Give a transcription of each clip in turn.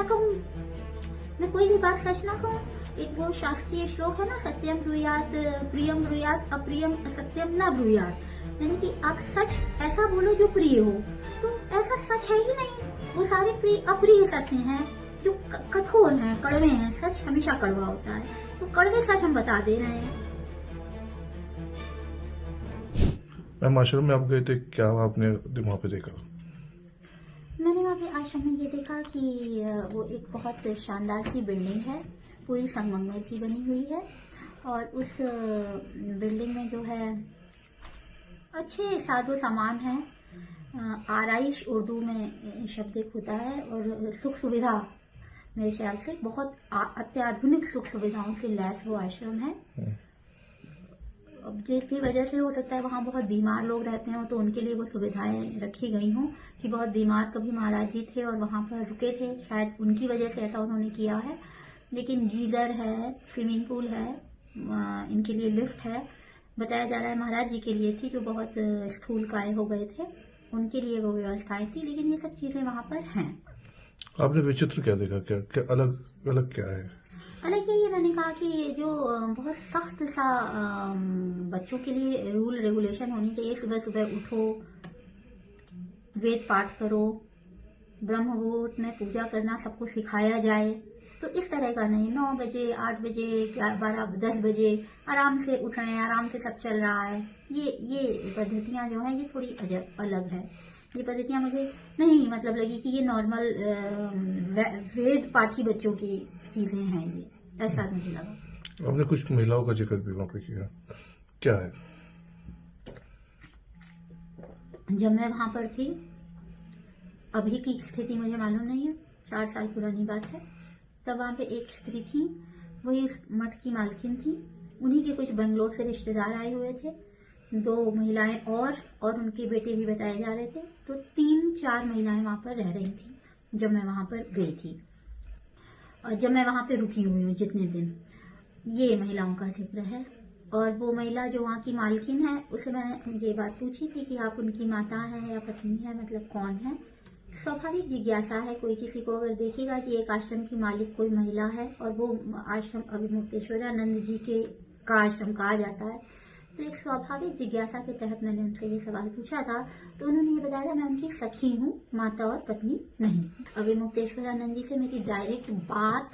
ना कहूँ, मैं कोई भी बात सच ना कहूँ। एक वो शास्त्रीय श्लोक है ना, सत्यम ब्रूयात प्रियम ब्रूयात अप्रियम सत्यम न ब्रूयात। यानी कि आप सच ऐसा बोलो जो प्रिय हो, तो ऐसा सच है ही नहीं। वो सारे अप्रिय सच हैं जो कठोर हैं, कड़वे हैं। सच हमेशा कड़वा होता है, तो कड़वे सच हम बता दे रहे हैं। मैम आश्रम में आप गए थे, क्या आपने वहाँ पे देखा? मैंने वहाँ पे आश्रम में ये देखा कि वो एक बहुत शानदार सी बिल्डिंग है, पूरी संगमरमर की बनी हुई है। और उस बिल्डिंग में जो है अच्छे साजो सामान है। आराइश उर्दू में शब्द एक होता है, और सुख सुविधा मेरे ख्याल से बहुत अत्याधुनिक सुख सुविधाओं से लैस वो आश्रम है। अब जिसकी वजह से हो सकता है वहाँ बहुत बीमार लोग रहते हो, तो उनके लिए वो सुविधाएं रखी गई हों कि बहुत बीमार कभी महाराज जी थे और वहाँ पर रुके थे, शायद उनकी वजह से ऐसा उन्होंने किया है। लेकिन गीजर है, स्विमिंग पूल है, इनके लिए लिफ्ट है। बताया जा रहा है महाराज जी के लिए थी जो बहुत स्थूल काय हो गए थे, उनके लिए वो व्यवस्थाएं थी। लेकिन ये सब चीजें वहाँ पर हैं। आपने विचित्र क्या देखा? क्या अलग अलग क्या है? अलग ये मैंने कहा कि जो बहुत सख्त सा बच्चों के लिए रूल रेगुलेशन होनी चाहिए। सुबह सुबह उठो, वेद पाठ करो, ब्रह्म मुहूर्त में पूजा करना सबको सिखाया जाए। तो इस तरह का नहीं, 9 बजे 8 बजे 12 10 बजे आराम से उठ रहे हैं, आराम से सब चल रहा है। ये पद्धतियां जो है ये थोड़ी अजब अलग है। ये पद्धतियां मुझे नहीं मतलब लगी कि ये नॉर्मल वेद पाठी बच्चों की चीजें हैं, ये ऐसा मुझे लगा। आपने कुछ महिलाओं का जिक्र भी वहाँ पे किया, क्या है? जब मैं वहां पर थी, अभी की स्थिति मुझे मालूम नहीं है, 4 साल पुरानी बात है, तब वहां पे एक स्त्री थी, वही उस मठ की मालकिन थी। उन्हीं के कुछ बेंगलोर से रिश्तेदार आए हुए थे, 2 महिलाएं और उनके बेटे भी बताए जा रहे थे। तो 3-4 महिलाएं वहां पर रह रही थी जब मैं वहां पर गई थी, और जब मैं वहां पे रुकी हुई हूँ जितने दिन, ये महिलाओं का जिक्र है। और वो महिला जो वहाँ की मालकिन है, उसे मैंने ये बात पूछी थी कि आप उनकी माता हैं या पत्नी है, मतलब कौन है। स्वाभाविक जिज्ञासा है, कोई किसी को अगर देखेगा कि एक आश्रम की मालिक कोई महिला है और वो आश्रम अभिमुक्तेश्वरानंद जी के का आश्रम कहा जाता है, तो एक स्वाभाविक जिज्ञासा के तहत मैंने उनसे ये सवाल पूछा था। तो उन्होंने ये बताया मैं उनकी सखी हूँ, माता और पत्नी नहीं। अभिमुक्तेश्वरानंद जी से मेरी डायरेक्ट बात,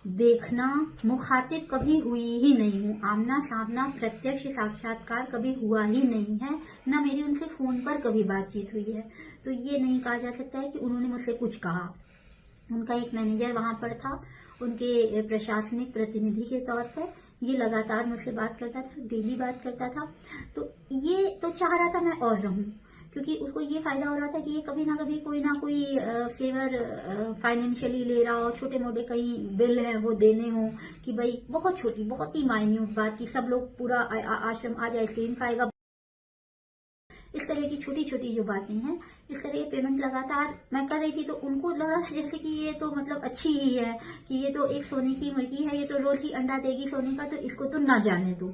देखना, मुखातिब कभी हुई ही नहीं हूँ। आमना सामना प्रत्यक्ष साक्षात्कार कभी हुआ ही नहीं है, न मेरी उनसे फोन पर कभी बातचीत हुई है। तो ये नहीं कहा जा सकता है कि उन्होंने मुझसे कुछ कहा। उनका एक मैनेजर वहां पर था, उनके प्रशासनिक प्रतिनिधि के तौर पर, ये लगातार मुझसे बात करता था, डेली बात करता था। तो ये तो चाह रहा था मैं और रहूं, क्योंकि उसको ये फायदा हो रहा था कि ये कभी ना कभी कोई ना कोई फेवर फाइनेंशियली ले रहा हो, छोटे मोटे कहीं बिल है वो देने हो, कि भाई बहुत छोटी, बहुत ही माइन्यूट बात कि सब लोग पूरा आश्रम आज आइसक्रीम खाएगा, इस तरह की छोटी छोटी जो बातें हैं, इस तरह के पेमेंट लगातार मैं कर रही थी। तो उनको लग रहा था जैसे कि ये तो मतलब अच्छी ही है, कि ये तो एक सोने की मुर्गी है, ये तो रोज ही अंडा देगी सोने का, तो इसको तो ना जाने दो,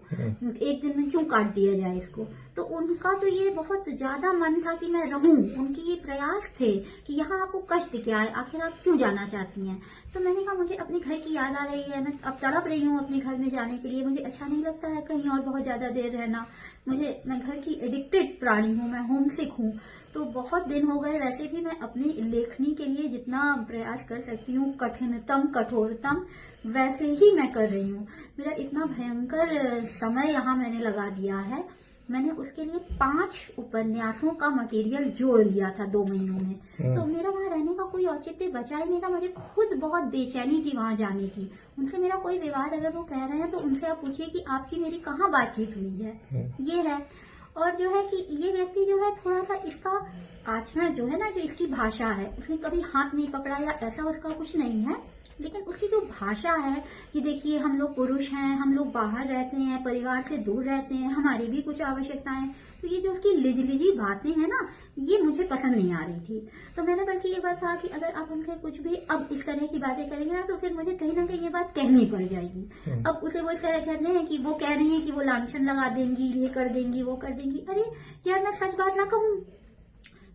एक दिन में क्यों काट दिया जाए इसको। तो उनका तो ये बहुत ज्यादा मन था कि मैं रहूं, उनके ये प्रयास थे कि यहाँ आपको कष्ट क्या है, आखिर आप क्यों जाना चाहती हैं। तो मैंने कहा मुझे अपने घर की याद आ रही है, मैं अब तड़प रही हूँ अपने घर में जाने के लिए, मुझे अच्छा नहीं लगता है कहीं और बहुत ज्यादा देर रहना। मैं घर की एडिक्टेड प्राणी हूँ, मैं होमसिक हूँ। तो बहुत दिन हो गए, वैसे भी मैं अपनी लेखनी के लिए जितना प्रयास कर सकती हूँ, कठिनतम कठोरतम, वैसे ही मैं कर रही हूँ। मेरा इतना भयंकर समय यहाँ मैंने लगा दिया है। मैंने उसके लिए 5 उपन्यासों का मटेरियल जोड़ लिया था 2 महीनों में। तो मेरा वहां रहने का कोई औचित्य बचा ही नहीं था। मुझे खुद बहुत बेचैनी थी वहां जाने की। उनसे मेरा कोई व्यवहार अगर वो कह रहे हैं तो उनसे आप पूछिए कि आपकी मेरी कहाँ बातचीत हुई है, ये है। और जो है कि ये व्यक्ति जो है थोड़ा सा, इसका आचरण जो है ना, जो इसकी भाषा है, उसने कभी हाथ नहीं पकड़ा या ऐसा उसका कुछ नहीं है, लेकिन उसकी जो भाषा है कि देखिए हम लोग पुरुष हैं, हम लोग बाहर रहते हैं, परिवार से दूर रहते हैं, हमारी भी कुछ आवश्यकताएं, तो ये जो उसकी लिजलिजी बातें हैं ना, ये मुझे पसंद नहीं आ रही थी। तो मैंने बल्कि एक बार कहा कि अगर आप हमसे कुछ भी अब इस तरह की बातें करेंगे ना, तो फिर मुझे कहीं ना कहीं ये बात कहनी पड़ जाएगी। अब उसे वो इस तरह कहने हैं कि वो कह रही है कि वो लांछन लगा देंगी, ये कर देंगी, वो कर देंगी। अरे यार, मैं सच बात ना कहूँ,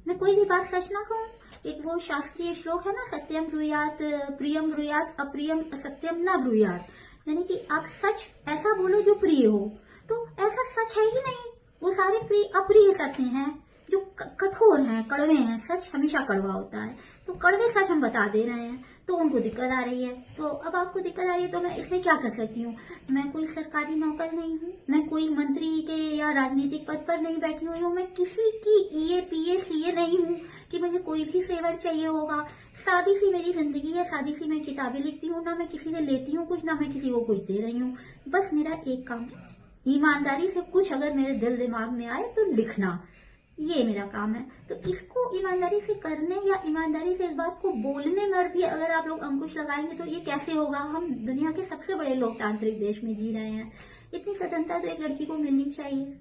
मैं कोई भी बात सच ना कहूँ, एक वो शास्त्रीय श्लोक है ना, सत्यम ब्रूयात प्रियम ब्रूयात अप्रियम सत्यम न ब्रूयात, यानी कि आप सच ऐसा बोलो जो प्रिय हो। तो ऐसा सच है ही नहीं, वो सारे अप्रिय सत्य हैं जो कठोर हैं, कड़वे हैं। सच हमेशा कड़वा होता है, तो कड़वे सच हम बता दे रहे हैं, तो उनको दिक्कत आ रही है। तो अब आपको दिक्कत आ रही है, तो मैं इसमें क्या कर सकती हूँ? मैं कोई सरकारी नौकर नहीं हूँ, मैं कोई मंत्री के या राजनीतिक पद पर नहीं बैठी हुई हूँ, मैं किसी की EA PA CA नहीं हूँ कि मुझे कोई भी फेवर चाहिए होगा। सादी सी मेरी जिंदगी है, सादी सी मैं किताबें लिखती हूँ, ना मैं किसी से लेती हूँ कुछ, ना मैं किसी को कुछ दे रही हूँ। बस मेरा एक काम है, ईमानदारी से कुछ अगर मेरे दिल दिमाग में आए तो लिखना, ये मेरा काम है। तो इसको ईमानदारी से करने या ईमानदारी से इस बात को बोलने में भी अगर आप लोग अंकुश लगाएंगे तो ये कैसे होगा? हम दुनिया के सबसे बड़े लोकतांत्रिक देश में जी रहे हैं, इतनी स्वतंत्रता तो एक लड़की को मिलनी चाहिए।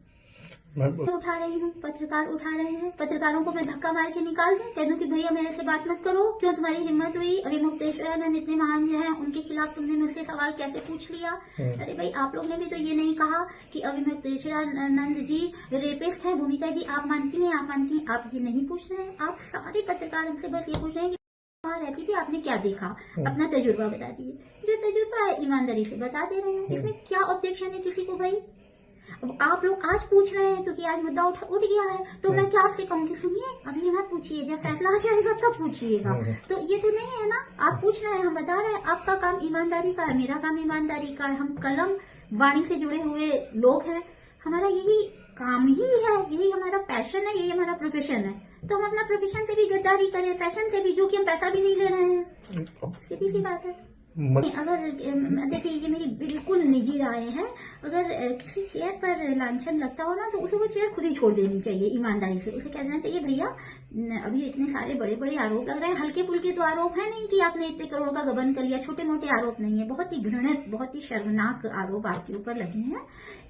मैं उठा रही हूँ, पत्रकार उठा रहे हैं, पत्रकारों को मैं धक्का मार के निकाल दूं, कह दूं कि भैया मेरे से बात मत करो, क्यों तुम्हारी हिम्मत हुई? अभी मुक्तेश्वरानंद इतने महान जो हैं, उनके खिलाफ तुमने मुझसे सवाल कैसे पूछ लिया? अरे भाई, आप लोग ने भी तो ये नहीं कहा कि अभी मुक्तेश्वरानंद जी रेपिस्ट हैं। भूमिका जी आप मानती हैं? आप मानती हैं? आप ये नहीं पूछ रहे हैं। आप सारे पत्रकार हमसे बस ये पूछ रहे हैं कि वहाँ रहती थी, आपने क्या देखा, अपना तजुर्बा बता दीजिए। जो तजुर्बा है ईमानदारी से बता दे रहे हैं, इसमें क्या ऑब्जेक्शन है किसी को भाई? अब आप लोग आज पूछ रहे हैं क्योंकि आज मुद्दा उठ गया है, तो मैं क्या आपसे कहूँ कि सुनिए अभी मत पूछिए, जब फैसला आ जाएगा तब पूछिएगा। तो ये तो नहीं है ना, आप पूछ रहे हैं, हम बता रहे हैं। आपका काम ईमानदारी का है, मेरा काम ईमानदारी का है। हम कलम वाणी से जुड़े हुए लोग हैं, हमारा यही काम ही है, यही हमारा पैशन है, यही हमारा प्रोफेशन है। तो हम अपना प्रोफेशन से भी गद्दारी करें, पैशन से भी, जो कि हम पैसा भी नहीं ले रहे हैं। सीधी सी बात है। अगर देखिए, ये मेरी बिल्कुल निजी राय है, अगर किसी चेयर पर लांछन लगता हो ना, तो उसे वो चेयर खुद ही छोड़ देनी चाहिए ईमानदारी से। उसे कह देना चाहिए भैया अभी इतने सारे बड़े बड़े आरोप लग रहे हैं, हल्के फुल्के तो आरोप है नहीं कि आपने इतने करोड़ का गबन कर लिया, छोटे मोटे आरोप नहीं है, बहुत ही घृणित, बहुत ही शर्मनाक आरोप आपके ऊपर लगे हैं।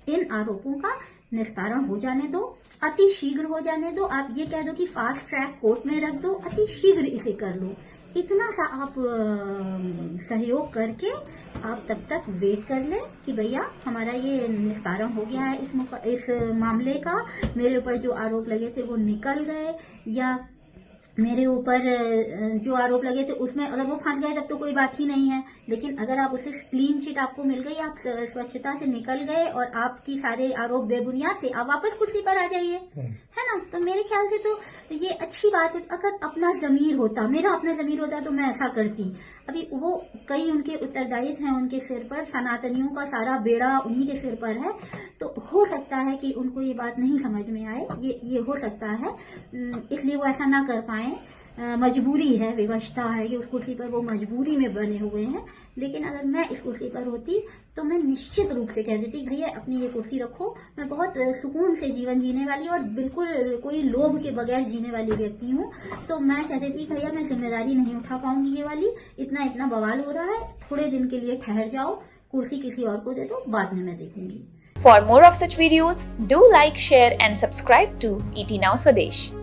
इन आरोपों का निस्तारण हो जाने दो, अति शीघ्र हो जाने दो। आप ये कह दो कि फास्ट ट्रैक कोर्ट में रख दो, अति शीघ्र इसे कर लो। इतना सा आप सहयोग करके आप तब तक वेट कर लें कि भैया हमारा ये निस्तारण हो गया है इस मामले का, मेरे ऊपर जो आरोप लगे थे वो निकल गए, या मेरे ऊपर जो आरोप लगे थे उसमें अगर वो फंस गए तब तो कोई बात ही नहीं है। लेकिन अगर आप उसे क्लीन चिट आपको मिल गई, आप स्वच्छता से निकल गए और आपकी सारे आरोप बेबुनियाद थे, आप वापस कुर्सी पर आ जाइए, है ना? तो मेरे ख्याल से तो ये अच्छी बात है। अगर अपना जमीर होता, मेरा अपना जमीर होता तो मैं ऐसा करती। अभी वो कई उनके उत्तरदायित्व हैं उनके सिर पर, सनातनियों का सारा बेड़ा उन्हीं के सिर पर है, तो हो सकता है कि उनको ये बात नहीं समझ में आए, ये हो सकता है, इसलिए वो ऐसा ना कर पाए। मजबूरी है, विवशता है कि उस कुर्सी पर वो मजबूरी में बने हुए हैं। लेकिन अगर मैं इस कुर्सी पर होती तो मैं निश्चित रूप से कह देती भैया अपनी ये कुर्सी रखो, मैं बहुत सुकून से जीवन जीने वाली और बिल्कुल कोई लोभ के बगैर जीने वाली व्यक्ति हूँ। तो मैं कह देती भैया मैं जिम्मेदारी नहीं उठा पाऊंगी ये वाली, इतना बवाल हो रहा है, थोड़े दिन के लिए ठहर जाओ, कुर्सी किसी और को दे दो, बाद में मैं देखूंगी। For more of such videos, do like, share and subscribe to ET Now Swadesh.